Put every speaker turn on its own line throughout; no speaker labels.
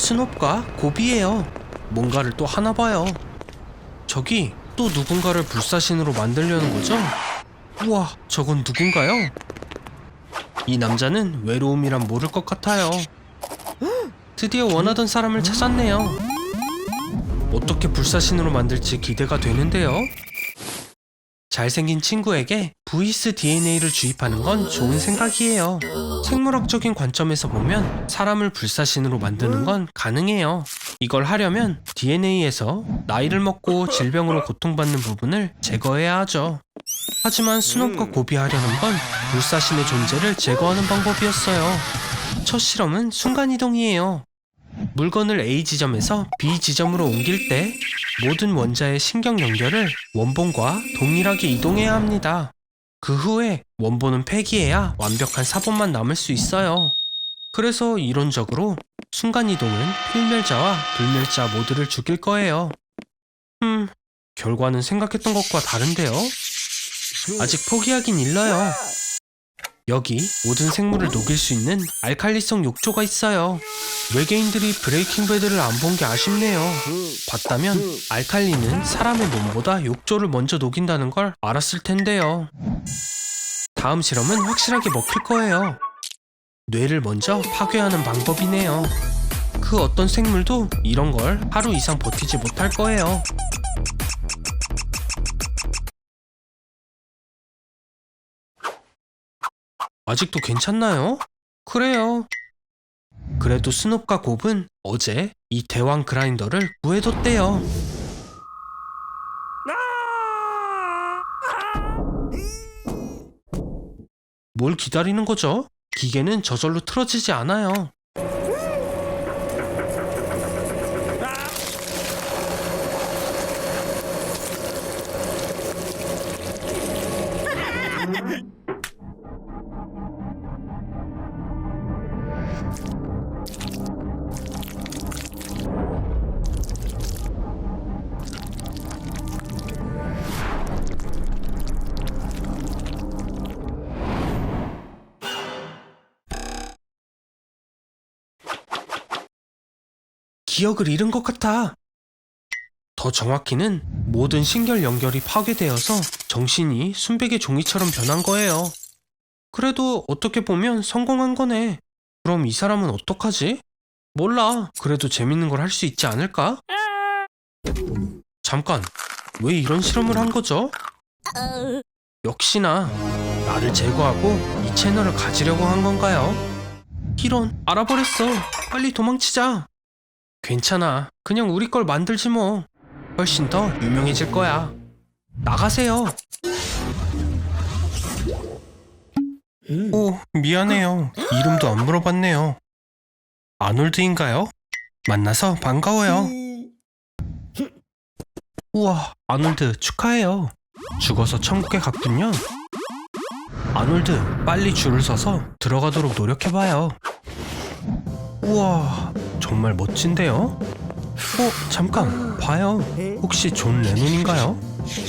스놉과 고비예요. 뭔가를 또 하나 봐요. 저기 또 누군가를 불사신으로 만들려는 거죠? 우와, 저건 누군가요? 이 남자는 외로움이란 모를 것 같아요. 드디어 원하던 사람을 찾았네요. 어떻게 불사신으로 만들지 기대가 되는데요. 잘생긴 친구에게 VS DNA를 주입하는 건 좋은 생각이에요. 생물학적인 관점에서 보면 사람을 불사신으로 만드는 건 가능해요. 이걸 하려면 DNA에서 나이를 먹고 질병으로 고통받는 부분을 제거해야 하죠. 하지만 스놉과 고비하려는 건 불사신의 존재를 제거하는 방법이었어요. 첫 실험은 순간이동이에요. 물건을 A 지점에서 B 지점으로 옮길 때 모든 원자의 신경 연결을 원본과 동일하게 이동해야 합니다. 그 후에 원본은 폐기해야 완벽한 사본만 남을 수 있어요. 그래서 이론적으로 순간이동은 필멸자와 불멸자 모두를 죽일 거예요. 결과는 생각했던 것과 다른데요. 아직 포기하긴 일러요. 여기 모든 생물을 녹일 수 있는 알칼리성 욕조가 있어요. 외계인들이 브레이킹 배드를 안 본 게 아쉽네요. 봤다면 알칼리는 사람의 몸보다 욕조를 먼저 녹인다는 걸 알았을 텐데요. 다음 실험은 확실하게 먹힐 거예요. 뇌를 먼저 파괴하는 방법이네요. 그 어떤 생물도 이런 걸 하루 이상 버티지 못할 거예요. 아직도 괜찮나요? 그래요. 그래도 스놉과 곱은 어제 이 대왕 그라인더를 구해뒀대요. 뭘 기다리는 거죠? 기계는 저절로 틀어지지 않아요. 기억을 잃은 것 같아. 더 정확히는 모든 신결 연결이 파괴되어서 정신이 순백의 종이처럼 변한 거예요. 그래도 어떻게 보면 성공한 거네. 그럼 이 사람은 어떡하지? 몰라. 그래도 재밌는 걸 할 수 있지 않을까? 잠깐, 왜 이런 실험을 한 거죠? 역시나 나를 제거하고 이 채널을 가지려고 한 건가요? 이런, 알아버렸어. 빨리 도망치자. 괜찮아. 그냥 우리 걸 만들지 뭐. 훨씬 더 유명해질 거야. 나가세요. 오, 미안해요. 이름도 안 물어봤네요. 아놀드인가요? 만나서 반가워요. 우와, 아놀드 축하해요. 죽어서 천국에 갔군요. 아놀드, 빨리 줄을 서서 들어가도록 노력해봐요. 우와, 정말 멋진데요? 잠깐, 봐요. 혹시 존 레논인가요?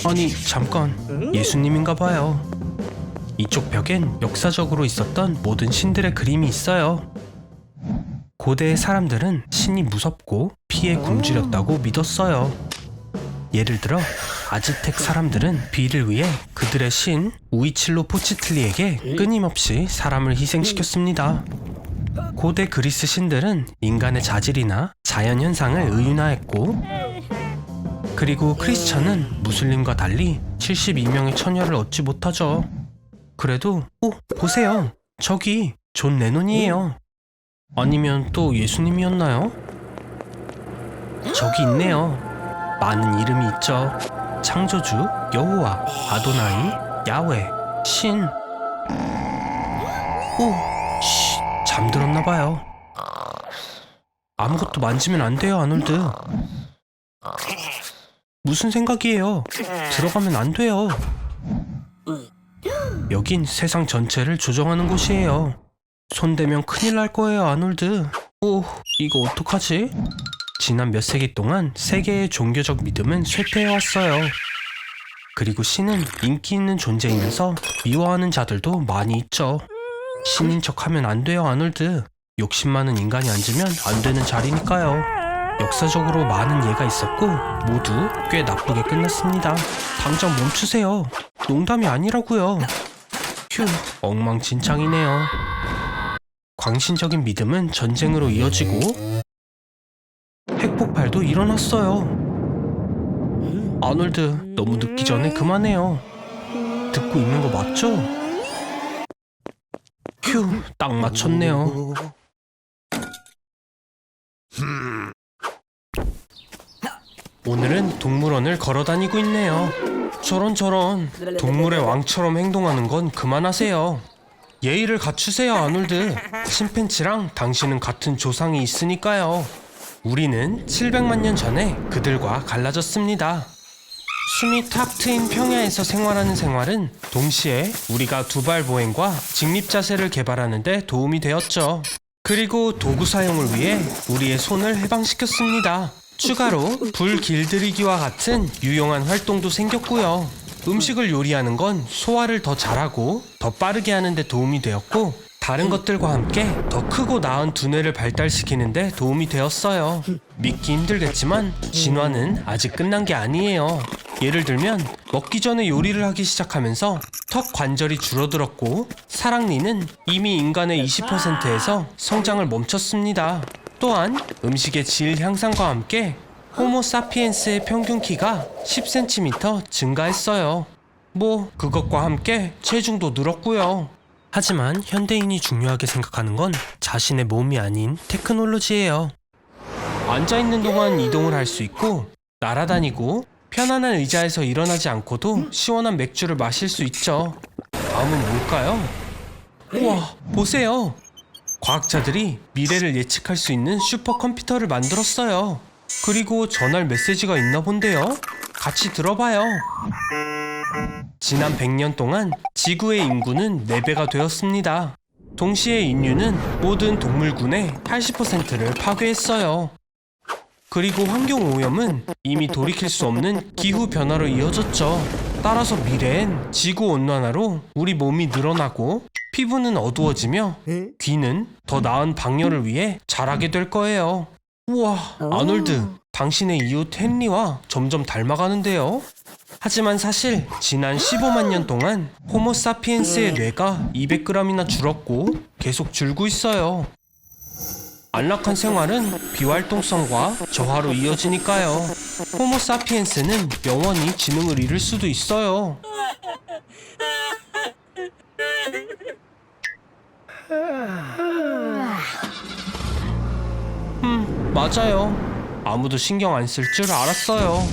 아니, 잠깐, 예수님인가 봐요. 이쪽 벽엔 역사적으로 있었던 모든 신들의 그림이 있어요. 고대의 사람들은 신이 무섭고 피에 굶주렸다고 믿었어요. 예를 들어 아즈텍 사람들은 비를 위해 그들의 신 우이칠로 포치틀리에게 끊임없이 사람을 희생시켰습니다. 고대 그리스 신들은 인간의 자질이나 자연현상을 의인화했고, 그리고 크리스천은 무슬림과 달리 72명의 처녀를 얻지 못하죠. 그래도 보세요. 저기 존 레논이에요. 아니면 또 예수님이었나요? 저기 있네요. 많은 이름이 있죠. 창조주, 여호와, 아도나이, 야훼, 신. 잠들었나봐요. 아무것도 만지면 안 돼요, 아놀드. 무슨 생각이에요? 들어가면 안 돼요. 여긴 세상 전체를 조정하는 곳이에요. 손대면 큰일 날 거예요, 아놀드. 이거 어떡하지? 지난 몇 세기 동안 세계의 종교적 믿음은 쇠퇴해왔어요. 그리고 신은 인기 있는 존재이면서 미워하는 자들도 많이 있죠. 신인 척하면 안 돼요, 아놀드. 욕심 많은 인간이 앉으면 안 되는 자리니까요. 역사적으로 많은 예가 있었고 모두 꽤 나쁘게 끝났습니다. 당장 멈추세요. 농담이 아니라고요. 휴, 엉망진창이네요. 광신적인 믿음은 전쟁으로 이어지고 핵폭발도 일어났어요. 아놀드, 너무 늦기 전에 그만해요. 듣고 있는 거 맞죠? 휴, 딱 맞췄네요. 오늘은 동물원을 걸어다니고 있네요. 저런 동물의 왕처럼 행동하는 건 그만하세요. 예의를 갖추세요, 아놀드. 침팬지랑 당신은 같은 조상이 있으니까요. 우리는 700만 년 전에 그들과 갈라졌습니다. 숨이 탁 트인 평야에서 생활하는 생활은 동시에 우리가 두발 보행과 직립자세를 개발하는 데 도움이 되었죠. 그리고 도구 사용을 위해 우리의 손을 해방시켰습니다. 추가로 불 길들이기와 같은 유용한 활동도 생겼고요. 음식을 요리하는 건 소화를 더 잘하고 더 빠르게 하는 데 도움이 되었고, 다른 것들과 함께 더 크고 나은 두뇌를 발달시키는 데 도움이 되었어요. 믿기 힘들겠지만 진화는 아직 끝난 게 아니에요. 예를 들면 먹기 전에 요리를 하기 시작하면서 턱 관절이 줄어들었고, 사랑니는 이미 인간의 20%에서 성장을 멈췄습니다. 또한 음식의 질 향상과 함께 호모 사피엔스의 평균 키가 10cm 증가했어요. 뭐 그것과 함께 체중도 늘었고요. 하지만 현대인이 중요하게 생각하는 건 자신의 몸이 아닌 테크놀로지예요. 앉아있는 동안 이동을 할 수 있고, 날아다니고, 편안한 의자에서 일어나지 않고도 시원한 맥주를 마실 수 있죠. 다음은 뭘까요? 우와, 보세요. 과학자들이 미래를 예측할 수 있는 슈퍼컴퓨터를 만들었어요. 그리고 전할 메시지가 있나 본데요. 같이 들어봐요. 지난 100년 동안 지구의 인구는 4배가 되었습니다. 동시에 인류는 모든 동물군의 80%를 파괴했어요. 그리고 환경오염은 이미 돌이킬 수 없는 기후변화로 이어졌죠. 따라서 미래엔 지구온난화로 우리 몸이 늘어나고, 피부는 어두워지며 귀는 더 나은 방열을 위해 자라게 될 거예요. 우와, 아놀드, 당신의 이웃 헨리와 점점 닮아가는데요. 하지만 사실 지난 15만 년 동안 호모 사피엔스의 뇌가 200g이나 줄었고 계속 줄고 있어요. 안락한 생활은 비활동성과 저하로 이어지니까요. 호모 사피엔스는 영원히 지능을 잃을 수도 있어요. 맞아요. 아무도 신경 안 쓸 줄 알았어요.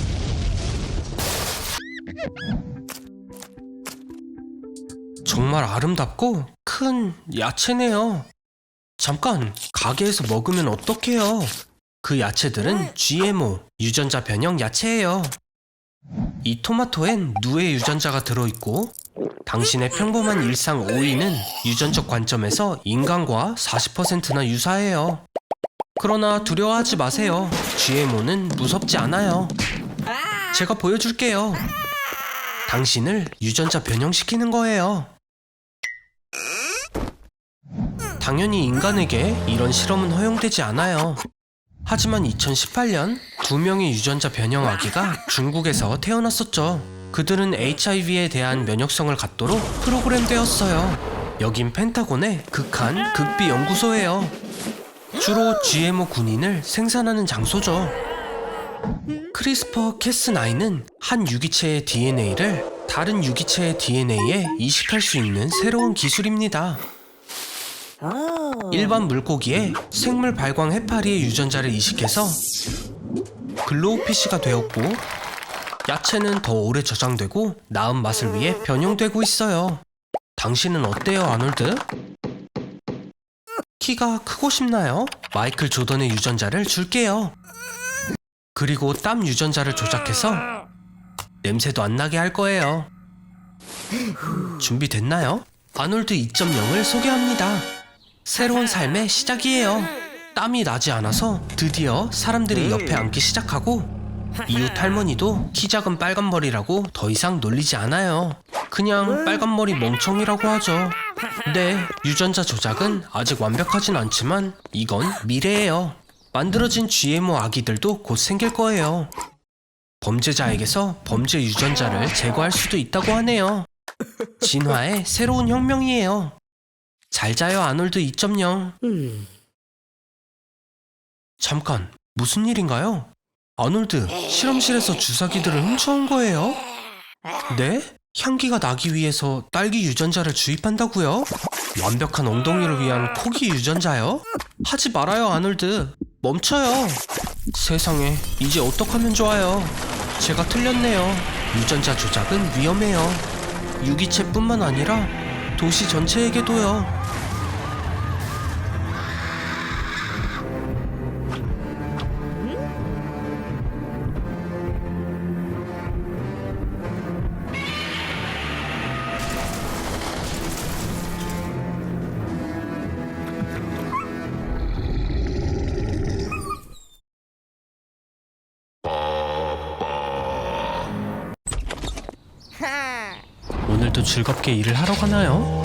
정말 아름답고 큰 야채네요. 잠깐, 가게에서 먹으면 어떡해요? 그 야채들은 GMO, 유전자 변형 야채예요. 이 토마토엔 누의 유전자가 들어있고, 당신의 평범한 일상 오이는 유전적 관점에서 인간과 40%나 유사해요. 그러나 두려워하지 마세요. GMO는 무섭지 않아요. 제가 보여줄게요. 당신을 유전자 변형시키는 거예요. 당연히 인간에게 이런 실험은 허용되지 않아요. 하지만 2018년 2명의 유전자 변형 아기가 중국에서 태어났었죠. 그들은 HIV에 대한 면역성을 갖도록 프로그램되었어요. 여긴 펜타곤의 극한 극비 연구소예요. 주로 GMO 군인을 생산하는 장소죠. 크리스퍼 캐스9은 한 유기체의 DNA를 다른 유기체의 DNA에 이식할 수 있는 새로운 기술입니다. 일반 물고기에 생물 발광 해파리의 유전자를 이식해서 글로우피쉬가 되었고, 야채는 더 오래 저장되고 나은 맛을 위해 변형되고 있어요. 당신은 어때요, 아놀드? 키가 크고 싶나요? 마이클 조던의 유전자를 줄게요. 그리고 땀 유전자를 조작해서 냄새도 안 나게 할 거예요. 준비됐나요? 아놀드 2.0을 소개합니다. 새로운 삶의 시작이에요. 땀이 나지 않아서 드디어 사람들이 옆에 앉기 시작하고, 이웃 할머니도 키 작은 빨간 머리라고 더 이상 놀리지 않아요. 그냥 빨간 머리 멍청이라고 하죠. 네, 유전자 조작은 아직 완벽하진 않지만 이건 미래예요. 만들어진 GMO 아기들도 곧 생길 거예요. 범죄자에게서 범죄 유전자를 제거할 수도 있다고 하네요. 진화의 새로운 혁명이에요. 잘 자요, 아놀드 2.0. 잠깐, 무슨 일인가요? 아놀드, 실험실에서 주사기들을 훔쳐온 거예요? 네? 향기가 나기 위해서 딸기 유전자를 주입한다고요? 완벽한 엉덩이를 위한 포기 유전자요? 하지 말아요, 아놀드. 멈춰요. 세상에, 이제 어떡하면 좋아요. 제가 틀렸네요. 유전자 조작은 위험해요. 유기체뿐만 아니라 도시 전체에게도요. 오늘도 즐겁게 일을 하러 가나요?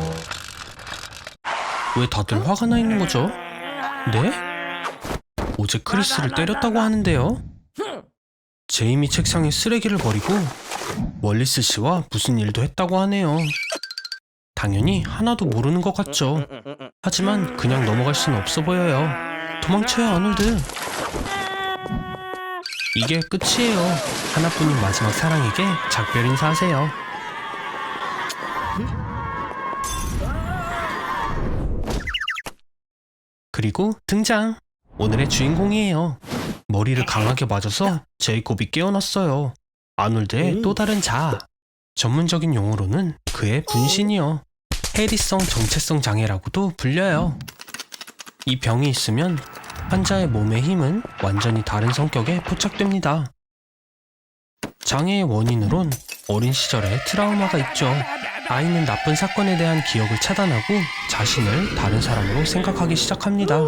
왜 다들 화가 나 있는 거죠? 네? 어제 크리스를 때렸다고 하는데요? 제이미 책상에 쓰레기를 버리고 월리스 씨와 무슨 일도 했다고 하네요. 당연히 하나도 모르는 것 같죠. 하지만 그냥 넘어갈 수는 없어 보여요. 도망쳐요, 아놀드. 이게 끝이에요. 하나뿐인 마지막 사랑에게 작별 인사하세요. 그리고 등장! 오늘의 주인공이에요. 머리를 강하게 맞아서 제이콥이 깨어났어요. 아놀드의 또 다른 자아. 전문적인 용어로는 그의 분신이요. 해리성 정체성 장애라고도 불려요. 이 병이 있으면 환자의 몸의 힘은 완전히 다른 성격에 포착됩니다. 장애의 원인으론 어린 시절의 트라우마가 있죠. 아이는 나쁜 사건에 대한 기억을 차단하고 자신을 다른 사람으로 생각하기 시작합니다.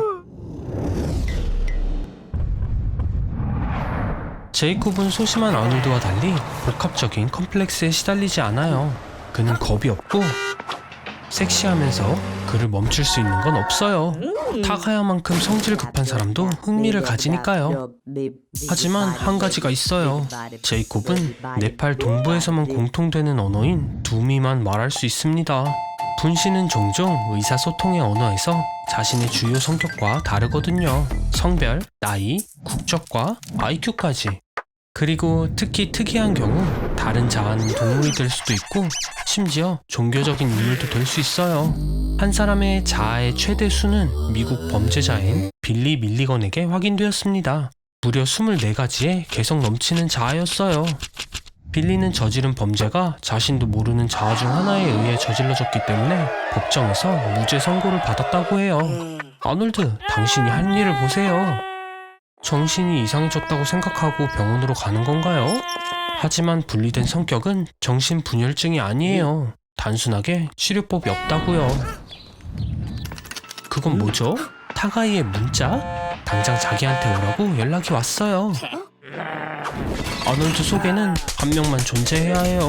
제이콥은 소심한 아놀드와 달리 복합적인 컴플렉스에 시달리지 않아요. 그는 겁이 없고 섹시하면서 그를 멈출 수 있는 건 없어요. 타가야만큼 성질 급한 사람도 흥미를 가지니까요. 하지만 한 가지가 있어요. 제이콥은 네팔 동부에서만 공통되는 언어인 두미만 말할 수 있습니다. 분신은 종종 의사소통의 언어에서 자신의 주요 성격과 다르거든요. 성별, 나이, 국적과 IQ까지. 그리고 특히 특이한 경우 다른 자아는 동물이 될 수도 있고 심지어 종교적인 인물도 될 수 있어요. 한 사람의 자아의 최대 수는 미국 범죄자인 빌리 밀리건에게 확인되었습니다. 무려 24가지의 개성 넘치는 자아였어요. 빌리는 저지른 범죄가 자신도 모르는 자아 중 하나에 의해 저질러졌기 때문에 법정에서 무죄 선고를 받았다고 해요. 아놀드, 당신이 한 일을 보세요. 정신이 이상해졌다고 생각하고 병원으로 가는 건가요? 하지만 분리된 성격은 정신분열증이 아니에요. 단순하게 치료법이 없다고요. 그건 뭐죠? 타가이의 문자? 당장 자기한테 오라고 연락이 왔어요. 아놀드 속에는 한 명만 존재해야 해요.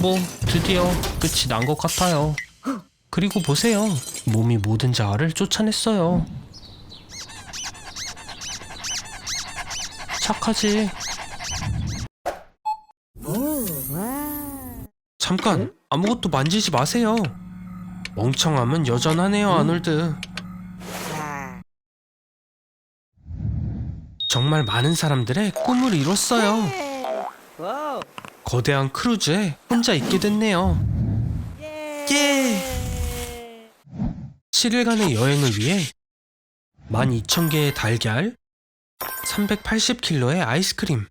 뭐 드디어 끝이 난 것 같아요. 그리고 보세요. 몸이 모든 자아를 쫓아냈어요. 착하지. 잠깐, 아무것도 만지지 마세요. 멍청함은 여전하네요, 아놀드. 정말 많은 사람들의 꿈을 이뤘어요. 거대한 크루즈에 혼자 있게 됐네요. 예! 7일간의 여행을 위해 12,000개의 달걀, 380kg의 아이스크림,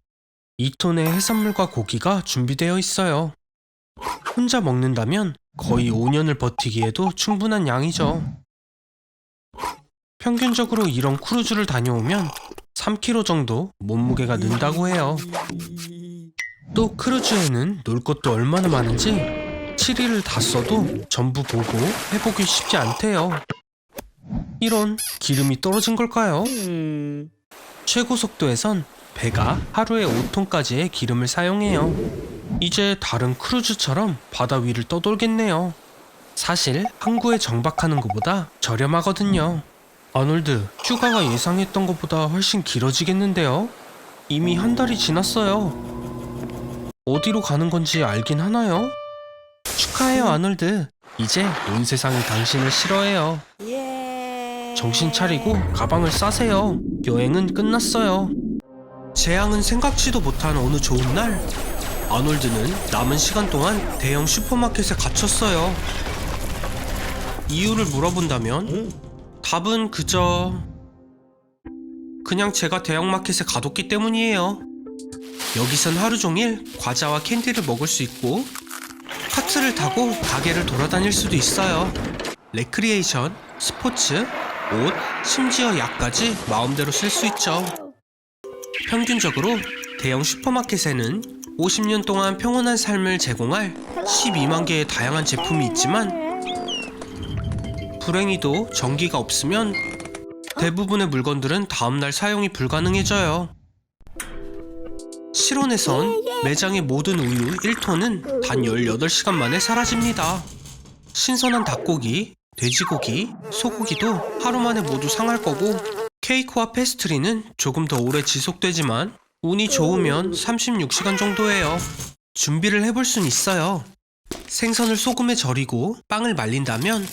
2톤의 해산물과 고기가 준비되어 있어요. 혼자 먹는다면 거의 5년을 버티기에도 충분한 양이죠. 평균적으로 이런 크루즈를 다녀오면 3kg 정도 몸무게가 는다고 해요. 또 크루즈에는 놀 것도 얼마나 많은지 7일을 다 써도 전부 보고 해보기 쉽지 않대요. 이런, 기름이 떨어진 걸까요? 최고 속도에선 배가 하루에 5톤까지의 기름을 사용해요. 이제 다른 크루즈처럼 바다 위를 떠돌겠네요. 사실 항구에 정박하는 것보다 저렴하거든요. 아놀드, 휴가가 예상했던 것보다 훨씬 길어지겠는데요? 이미 한 달이 지났어요. 어디로 가는 건지 알긴 하나요? 축하해요, 아놀드. 이제 온 세상이 당신을 싫어해요. 정신 차리고 가방을 싸세요. 여행은 끝났어요. 재앙은 생각지도 못한 어느 좋은 날, 아놀드는 남은 시간 동안 대형 슈퍼마켓에 갇혔어요. 이유를 물어본다면 답은 그냥 제가 대형마켓에 가뒀기 때문이에요. 여기선 하루 종일 과자와 캔디를 먹을 수 있고 카트를 타고 가게를 돌아다닐 수도 있어요. 레크리에이션, 스포츠, 옷, 심지어 약까지 마음대로 쓸 수 있죠. 평균적으로 대형 슈퍼마켓에는 50년 동안 평온한 삶을 제공할 12만 개의 다양한 제품이 있지만 불행히도 전기가 없으면 대부분의 물건들은 다음날 사용이 불가능해져요. 실온에선 매장의 모든 우유 1톤은 단 18시간 만에 사라집니다. 신선한 닭고기, 돼지고기, 소고기도 하루 만에 모두 상할 거고 케이크와 페스트리는 조금 더 오래 지속되지만 운이 좋으면 36시간 정도예요. 준비를 해볼 순 있어요. 생선을 소금에 절이고 빵을 말린다면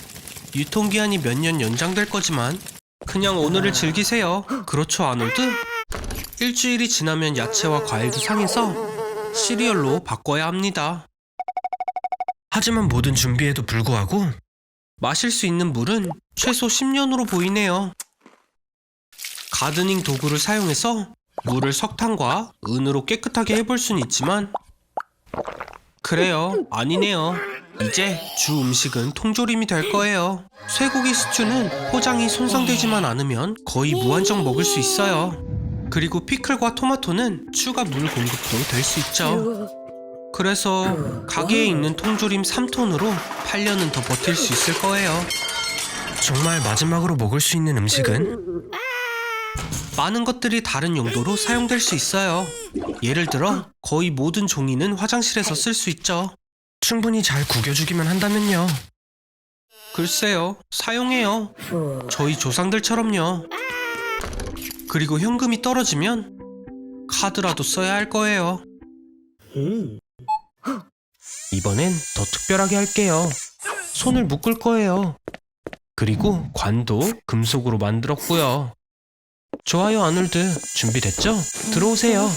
유통기한이 몇 년 연장될 거지만 그냥 오늘을 즐기세요. 그렇죠, 아놀드? 일주일이 지나면 야채와 과일도 상해서 시리얼로 바꿔야 합니다. 하지만 모든 준비에도 불구하고 마실 수 있는 물은 최소 10년으로 보이네요. 가드닝 도구를 사용해서 물을 석탄과 은으로 깨끗하게 해볼 순 있지만 그래요, 아니네요. 이제 주 음식은 통조림이 될 거예요. 쇠고기 스튜는 포장이 손상되지만 않으면 거의 무한정 먹을 수 있어요. 그리고 피클과 토마토는 추가 물 공급도 될 수 있죠. 그래서 가게에 있는 통조림 3톤으로 8년은 더 버틸 수 있을 거예요. 정말 마지막으로 먹을 수 있는 음식은 많은 것들이 다른 용도로 사용될 수 있어요. 예를 들어 거의 모든 종이는 화장실에서 쓸 수 있죠. 충분히 잘 구겨주기만 한다면요. 글쎄요, 사용해요. 저희 조상들처럼요. 그리고 현금이 떨어지면 카드라도 써야 할 거예요. 이번엔 더 특별하게 할게요. 손을 묶을 거예요. 그리고 관도 금속으로 만들었고요. 좋아요, 아놀드. 준비됐죠? 들어오세요.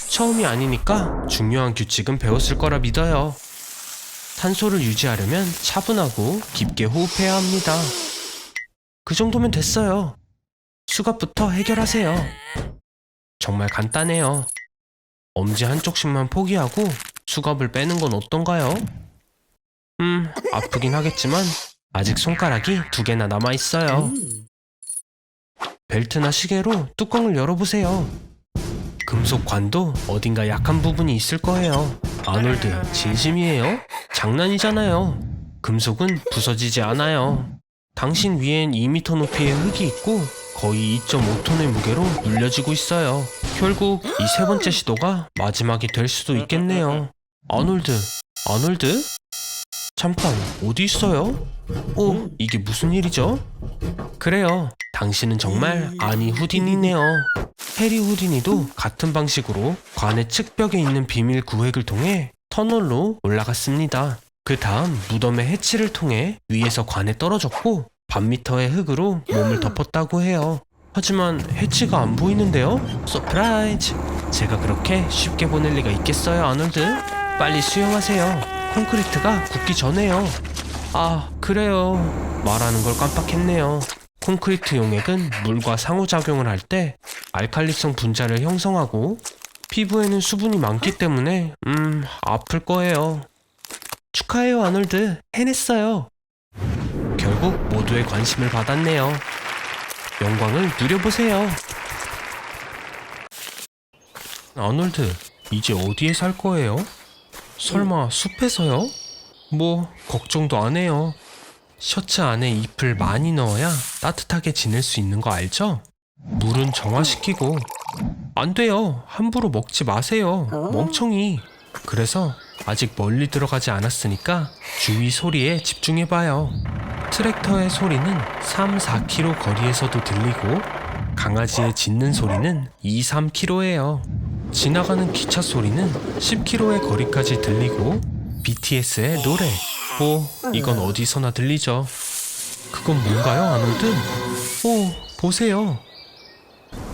처음이 아니니까 중요한 규칙은 배웠을 거라 믿어요. 탄소를 유지하려면 차분하고 깊게 호흡해야 합니다. 그 정도면 됐어요. 수갑부터 해결하세요. 정말 간단해요. 엄지 한쪽씩만 포기하고 수갑을 빼는 건 어떤가요? 아프긴 하겠지만 아직 손가락이 2개나 남아있어요. 벨트나 시계로 뚜껑을 열어보세요. 금속 관도 어딘가 약한 부분이 있을 거예요. 아놀드, 진심이에요? 장난이잖아요. 금속은 부서지지 않아요. 당신 위엔 2m 높이의 흙이 있고 거의 2.5톤의 무게로 눌려지고 있어요. 결국 이 세 번째 시도가 마지막이 될 수도 있겠네요. 아놀드, 아놀드? 잠깐, 어디 있어요? 이게 무슨 일이죠? 그래요, 당신은 정말 아니 후디니네요. 해리 후디니도 같은 방식으로 관의 측벽에 있는 비밀 구획을 통해 터널로 올라갔습니다. 그 다음 무덤의 해치를 통해 위에서 관에 떨어졌고 반미터의 흙으로 몸을 덮었다고 해요. 하지만 해치가 안 보이는데요? 서프라이즈! 제가 그렇게 쉽게 보낼 리가 있겠어요, 아놀드? 빨리 수영하세요. 콘크리트가 굳기 전에요. 아, 그래요. 말하는 걸 깜빡했네요. 콘크리트 용액은 물과 상호작용을 할 때 알칼리성 분자를 형성하고 피부에는 수분이 많기 때문에 아플 거예요. 축하해요, 아놀드. 해냈어요. 결국 모두의 관심을 받았네요. 영광을 누려보세요. 아놀드, 이제 어디에 살 거예요? 설마 숲에서요? 뭐 걱정도 안 해요. 셔츠 안에 잎을 많이 넣어야 따뜻하게 지낼 수 있는 거 알죠? 물은 정화시키고 안 돼요. 함부로 먹지 마세요. 멍청이. 그래서 아직 멀리 들어가지 않았으니까 주위 소리에 집중해봐요. 트랙터의 소리는 3, 4km 거리에서도 들리고 강아지의 짖는 소리는 2, 3km예요. 지나가는 기차 소리는 10km의 거리까지 들리고 BTS의 노래, 이건 어디서나 들리죠. 그건 뭔가요, 아놀드? 보세요.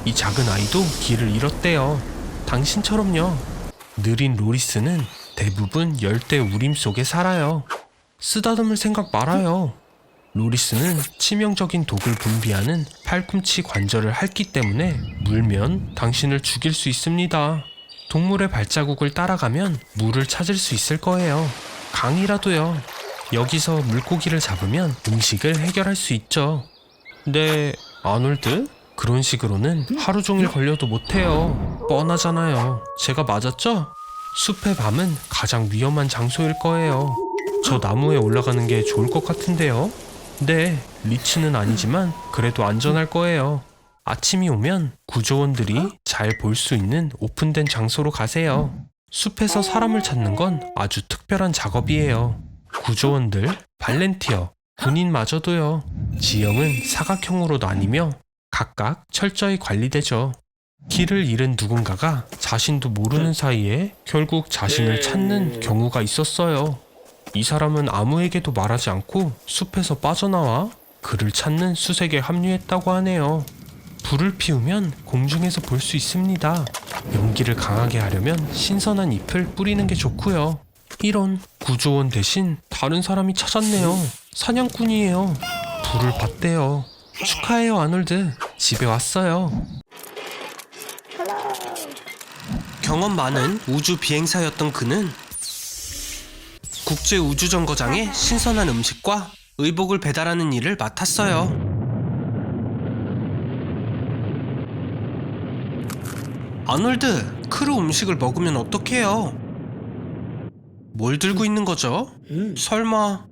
이 작은 아이도 길을 잃었대요. 당신처럼요. 느린 로리스는 대부분 열대 우림 속에 살아요. 쓰다듬을 생각 말아요. 로리스는 치명적인 독을 분비하는 팔꿈치 관절을 핥기 때문에 물면 당신을 죽일 수 있습니다. 동물의 발자국을 따라가면 물을 찾을 수 있을 거예요. 강이라도요. 여기서 물고기를 잡으면 음식을 해결할 수 있죠. 네, 아놀드? 그런 식으로는 하루 종일 걸려도 못해요. 뻔하잖아요. 제가 맞았죠? 숲의 밤은 가장 위험한 장소일 거예요. 저 나무에 올라가는 게 좋을 것 같은데요. 네, 리치는 아니지만 그래도 안전할 거예요. 아침이 오면 구조원들이 잘 볼 수 있는 오픈된 장소로 가세요. 숲에서 사람을 찾는 건 아주 특별한 작업이에요. 구조원들, 발렌티어, 군인마저도요. 지형은 사각형으로 나뉘며 각각 철저히 관리되죠. 길을 잃은 누군가가 자신도 모르는 사이에 결국 자신을 찾는 경우가 있었어요. 이 사람은 아무에게도 말하지 않고 숲에서 빠져나와 그를 찾는 수색에 합류했다고 하네요. 불을 피우면 공중에서 볼 수 있습니다. 연기를 강하게 하려면 신선한 잎을 뿌리는 게 좋고요. 이런 구조원 대신 다른 사람이 찾았네요. 사냥꾼이에요. 불을 봤대요. 축하해요, 아놀드. 집에 왔어요. 경험 많은 우주 비행사였던 그는 국제우주정거장에 신선한 음식과 의복을 배달하는 일을 맡았어요. 아놀드, 크루 음식을 먹으면 어떡해요? 뭘 들고 있는 거죠? 설마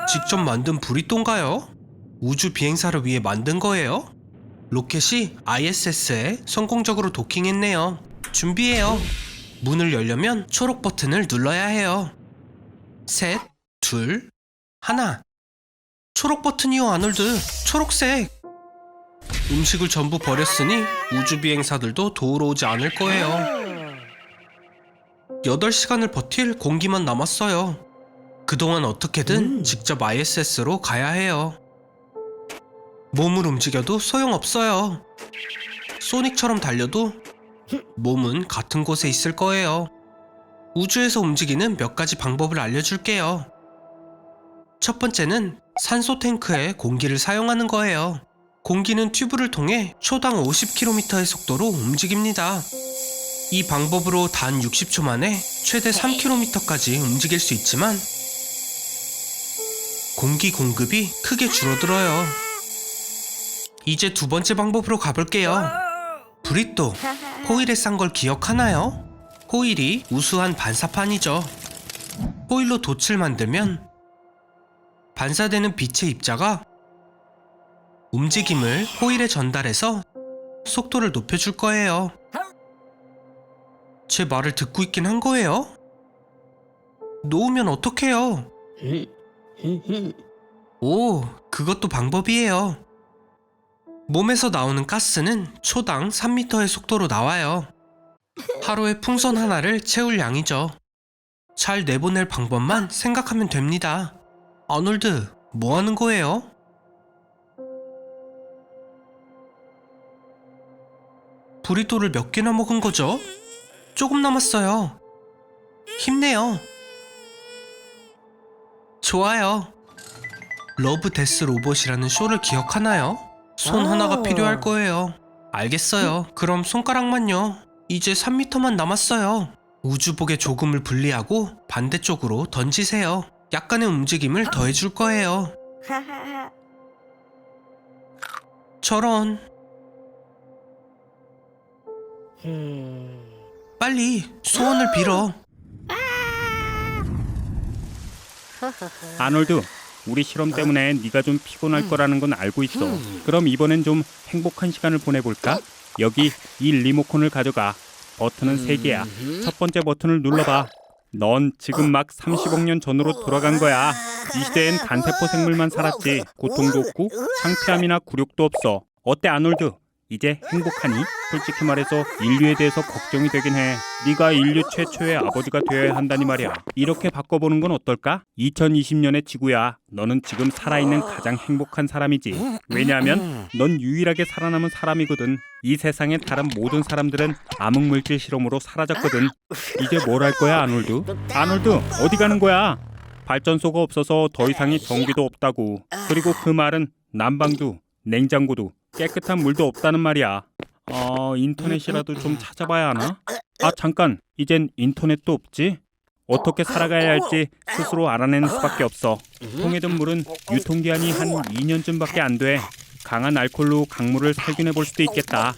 직접 만든 브리또인가요? 우주 비행사를 위해 만든 거예요? 로켓이 ISS에 성공적으로 도킹했네요. 준비해요. 문을 열려면 초록 버튼을 눌러야 해요. 셋, 둘, 하나. 초록 버튼이요, 아놀드. 초록색. 음식을 전부 버렸으니 우주 비행사들도 도우러 오지 않을 거예요. 8시간을 버틸 공기만 남았어요. 그동안 어떻게든 직접 ISS로 가야 해요. 몸을 움직여도 소용없어요. 소닉처럼 달려도 몸은 같은 곳에 있을 거예요. 우주에서 움직이는 몇 가지 방법을 알려줄게요. 첫 번째는 산소 탱크에 공기를 사용하는 거예요. 공기는 튜브를 통해 초당 50km의 속도로 움직입니다. 이 방법으로 단 60초 만에 최대 3km까지 움직일 수 있지만 공기 공급이 크게 줄어들어요. 이제 두 번째 방법으로 가볼게요. 브리또, 호일에 싼 걸 기억하나요? 호일이 우수한 반사판이죠. 호일로 돛을 만들면 반사되는 빛의 입자가 움직임을 호일에 전달해서 속도를 높여줄 거예요. 제 말을 듣고 있긴 한 거예요? 놓으면 어떡해요? 오, 그것도 방법이에요. 몸에서 나오는 가스는 초당 3m의 속도로 나와요. 하루에 풍선 하나를 채울 양이죠. 잘 내보낼 방법만 생각하면 됩니다. 아놀드, 뭐 하는 거예요? 브리또를 몇 개나 먹은 거죠? 조금 남았어요. 힘내요. 좋아요. 러브 데스 로봇이라는 쇼를 기억하나요? 손 하나가 필요할 거예요. 알겠어요. 그럼 손가락만요. 이제 3m만 남았어요. 우주복의 조금을 분리하고 반대쪽으로 던지세요. 약간의 움직임을 더해줄 거예요. 저런. 빨리 소원을 빌어.
아놀드, 우리 실험 때문에 네가 좀 피곤할 거라는 건 알고 있어. 그럼 이번엔 좀 행복한 시간을 보내볼까? 여기 이 리모컨을 가져가. 버튼은 3개야. 첫 번째 버튼을 눌러봐. 넌 지금 막 30억 년 전으로 돌아간 거야. 이 시대엔 단세포 생물만 살았지. 고통도 없고 창피함이나 굴욕도 없어. 어때 아놀드? 이제 행복하니? 솔직히 말해서 인류에 대해서 걱정이 되긴 해. 네가 인류 최초의 아버지가 되어야 한다니 말이야. 이렇게 바꿔보는 건 어떨까? 2020년의 지구야. 너는 지금 살아있는 가장 행복한 사람이지. 왜냐하면 넌 유일하게 살아남은 사람이거든. 이 세상의 다른 모든 사람들은 암흑물질 실험으로 사라졌거든. 이제 뭘 할 거야 아놀드? 아놀드 어디 가는 거야? 발전소가 없어서 더 이상의 전기도 없다고. 그리고 그 말은 난방도 냉장고도 깨끗한 물도 없다는 말이야. 인터넷이라도 좀 찾아봐야 하나? 잠깐, 이젠 인터넷도 없지? 어떻게 살아가야 할지 스스로 알아내는 수밖에 없어. 통에 든 물은 유통기한이 한 2년쯤밖에 안 돼. 강한 알코올로 강물을 살균해 볼 수도 있겠다.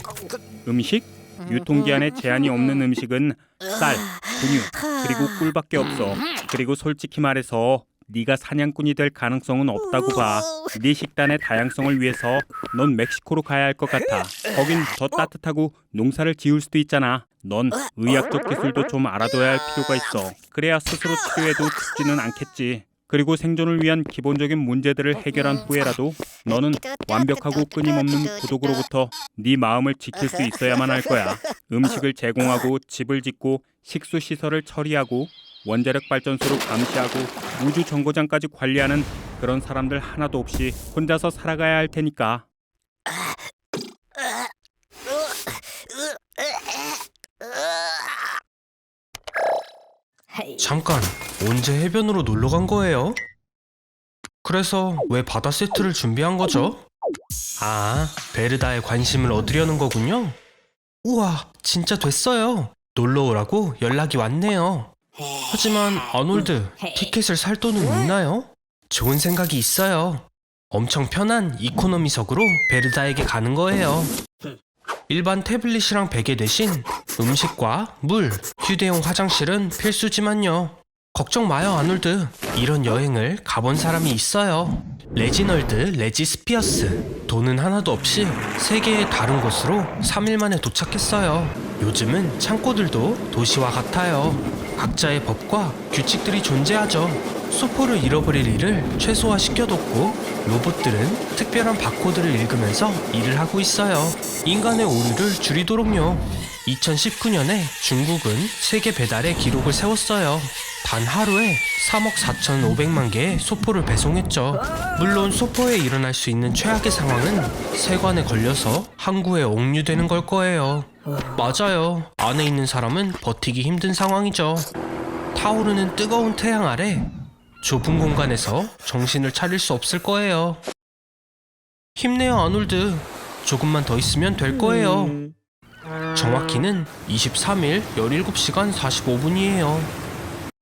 음식? 유통기한에 제한이 없는 음식은 쌀, 분유, 그리고 꿀밖에 없어. 그리고 솔직히 말해서 네가 사냥꾼이 될 가능성은 없다고 봐. 네 식단의 다양성을 위해서 넌 멕시코로 가야 할 것 같아. 거긴 더 따뜻하고 농사를 지을 수도 있잖아. 넌 의학적 기술도 좀 알아둬야 할 필요가 있어. 그래야 스스로 치료해도 죽지는 않겠지. 그리고 생존을 위한 기본적인 문제들을 해결한 후에라도 너는 완벽하고 끊임없는 고독으로부터 네 마음을 지킬 수 있어야만 할 거야. 음식을 제공하고 집을 짓고 식수 시설을 처리하고 원자력 발전소를 감시하고 우주 정거장까지 관리하는 그런 사람들 하나도 없이 혼자서 살아가야 할 테니까.
잠깐, 언제 해변으로 놀러 간 거예요? 그래서 왜 바다 세트를 준비한 거죠? 베르다의 관심을 얻으려는 거군요. 우와, 진짜 됐어요. 놀러 오라고 연락이 왔네요. 하지만 아놀드, 티켓을 살 돈은 있나요? 좋은 생각이 있어요. 엄청 편한 이코노미석으로 베르다에게 가는 거예요. 일반 태블릿이랑 베개 대신 음식과 물, 휴대용 화장실은 필수지만요. 걱정 마요 아놀드. 이런 여행을 가본 사람이 있어요. 레지널드 레지스피어스. 돈은 하나도 없이 세계의 다른 곳으로 3일 만에 도착했어요. 요즘은 창고들도 도시와 같아요. 각자의 법과 규칙들이 존재하죠. 소포를 잃어버릴 일을 최소화시켜뒀고 로봇들은 특별한 바코드를 읽으면서 일을 하고 있어요. 인간의 오류를 줄이도록요. 2019년에 중국은 세계 배달의 기록을 세웠어요. 단 하루에 3억 4,500만 개의 소포를 배송했죠. 물론 소포에 일어날 수 있는 최악의 상황은 세관에 걸려서 항구에 옥류되는 걸 거예요. 맞아요. 안에 있는 사람은 버티기 힘든 상황이죠. 타오르는 뜨거운 태양 아래 좁은 공간에서 정신을 차릴 수 없을 거예요. 힘내요 아놀드. 조금만 더 있으면 될 거예요. 정확히는 23일 17시간 45분이에요.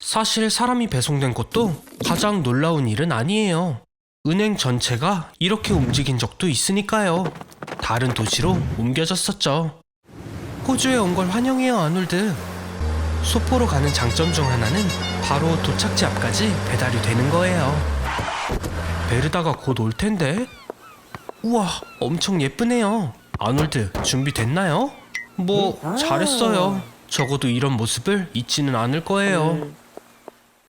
사실 사람이 배송된 것도 가장 놀라운 일은 아니에요. 은행 전체가 이렇게 움직인 적도 있으니까요. 다른 도시로 옮겨졌었죠. 호주에 온 걸 환영해요 아놀드. 소포로 가는 장점 중 하나는 바로 도착지 앞까지 배달이 되는 거예요. 베르다가 곧 올 텐데. 우와, 엄청 예쁘네요. 아놀드, 준비됐나요? 잘했어요. 적어도 이런 모습을 잊지는 않을 거예요.